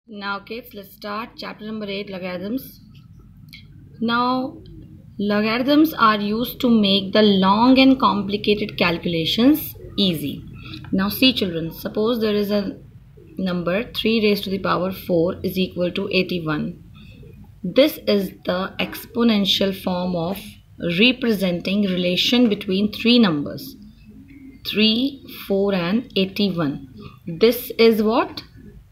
Now kids, let's start chapter number 8, logarithms. Now logarithms are used to make the long and complicated calculations easy. Now see children, suppose there is a number 3 raised to the power 4 is equal to 81. This is the exponential form of representing relation between three numbers 3, 4 and 81. This is what?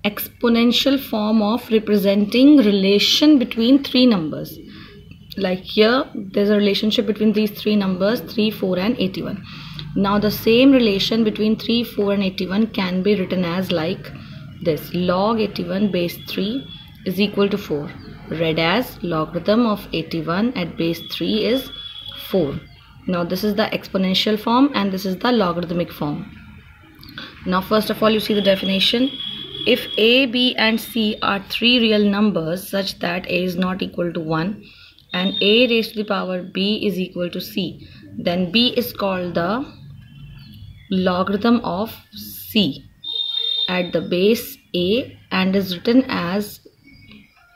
Exponential form of representing relation between three numbers. Like here there's a relationship between these three numbers 3, 4 and 81. Now the same relation between 3, 4 and 81 can be written as like this: log 81 base 3 is equal to 4, read as logarithm of 81 at base 3 is 4. Now this is the exponential form and this is the logarithmic form. Now first of all, you see the definition. If a, b and c are three real numbers such that a is not equal to 1 and a raised to the power b is equal to c, then b is called the logarithm of c at the base a and is written as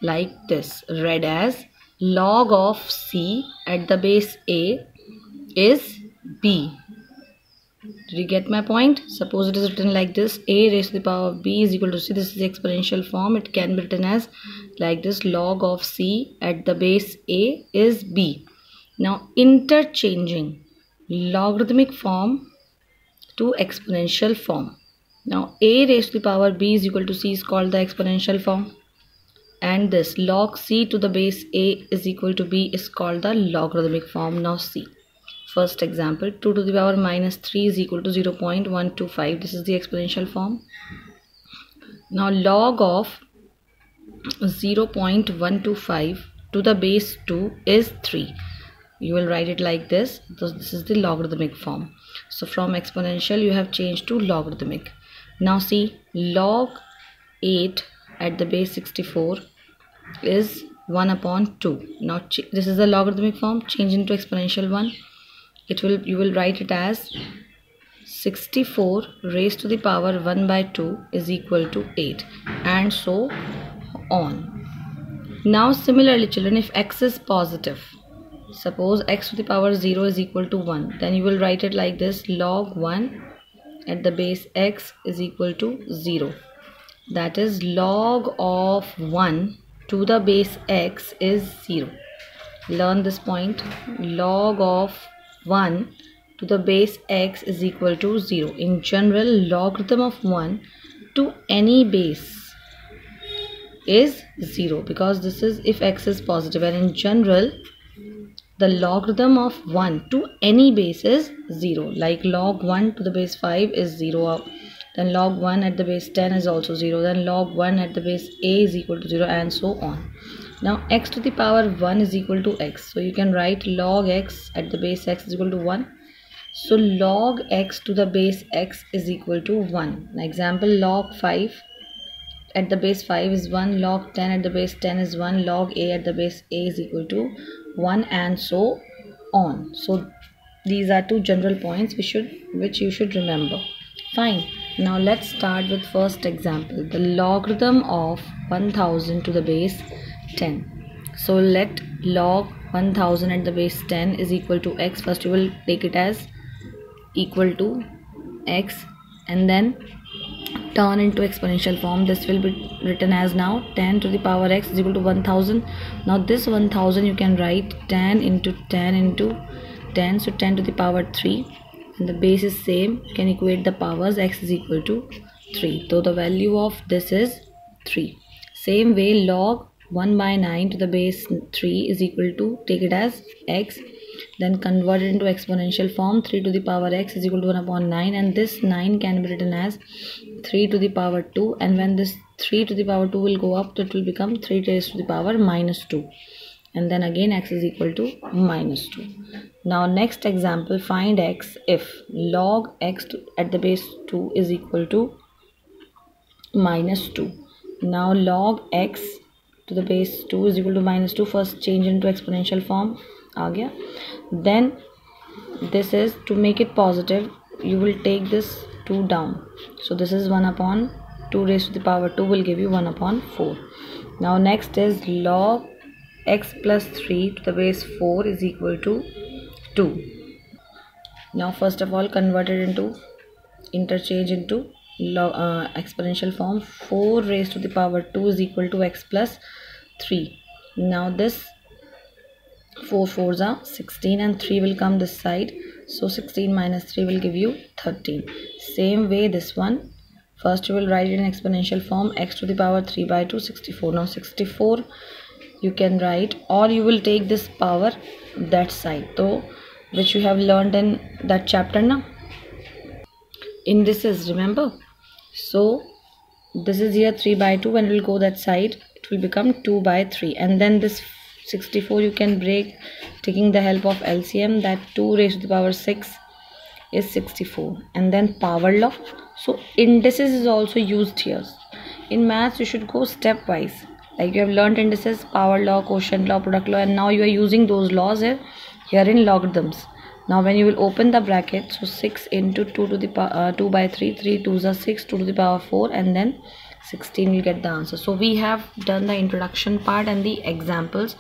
like this, read as log of c at the base a is b. Did you get my point? Suppose it is written like this: a raised to the power of b is equal to c. This is the exponential form. It can be written as like this: log of c at the base a is b. Now interchanging logarithmic form to exponential form. Now a raised to the power b is equal to c is called the exponential form, and this log c to the base a is equal to b is called the logarithmic form. Now see. First example, 2 to the power minus 3 is equal to 0.125. This is the exponential form. Now log of 0.125 to the base 2 is 3. You will write it like this. This is the logarithmic form. So from exponential you have changed to logarithmic. Now see, log 8 at the base 64 is 1 upon 2. Now this is the logarithmic form. Change into exponential one. You will write it as 64 raised to the power 1 by 2 is equal to 8, and so on. Now similarly children, if x is positive, suppose x to the power 0 is equal to 1, then you will write it like this: log 1 at the base x is equal to 0. That is, log of 1 to the base x is 0. Learn this point. Log of 1 to the base x is equal to 0. In general, logarithm of 1 to any base is 0, because this is if x is positive, and in general the logarithm of 1 to any base is 0. Like log 1 to the base 5 is 0, then log 1 at the base 10 is also 0, then log 1 at the base a is equal to 0, and so on. Now x to the power 1 is equal to x, so you can write log x at the base x is equal to 1. So log x to the base x is equal to 1. Example, log 5 at the base 5 is 1, log 10 at the base 10 is 1, log a at the base a is equal to 1, and so on. So these are two general points which you should remember. Fine. Now let's start with first example, the logarithm of 1000 to the base 10. So let log 1000 at the base 10 is equal to x. First you will take it as equal to x and then turn into exponential form. This will be written as now 10 to the power x is equal to 1000. Now this 1000 you can write 10 into 10 into 10, so 10 to the power 3, and the base is same. You can equate the powers. X is equal to 3, so the value of this is 3. Same way, log 1 by 9 to the base 3 is equal to, take it as x, then convert it into exponential form. 3 to the power x is equal to 1 upon 9, and this 9 can be written as 3 to the power 2, and when this 3 to the power 2 will go up, it will become 3 raised to the power minus 2, and then again x is equal to minus 2. Now next example, find x if log x at the base 2 is equal to minus 2. Now log x to the base 2 is equal to minus 2. First change into exponential form. aa gaya. Then this is, to make it positive, you will take this 2 down. So this is 1 upon 2 raised to the power 2 will give you 1 upon 4. Now next is log x plus 3 to the base 4 is equal to 2. Now first of all convert it into interchange into exponential form. 4 raised to the power 2 is equal to x plus 3. Now this 4 4s are 16 and 3 will come this side, so 16 minus 3 will give you 13. Same way this one, first you will write it in exponential form, x to the power 3 by 2 64. Now 64 you can write, or you will take this power that side, so which you have learned in that chapter now. Indices, remember? So this is here 3 by 2, when it will go that side it will become 2 by 3, and then this 64 you can break taking the help of LCM, that 2 raised to the power 6 is 64, and then power law. So indices is also used here. In maths you should go stepwise, like you have learned indices, power law, quotient law, product law, and now you are using those laws here in logarithms. Now when you will open the bracket, so 6 into 2 to the power 2 by 3, 3 2s are 6, 2 to the power 4, and then 16 will get the answer. So we have done the introduction part and the examples.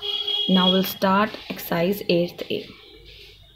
Now we'll start exercise 8th A.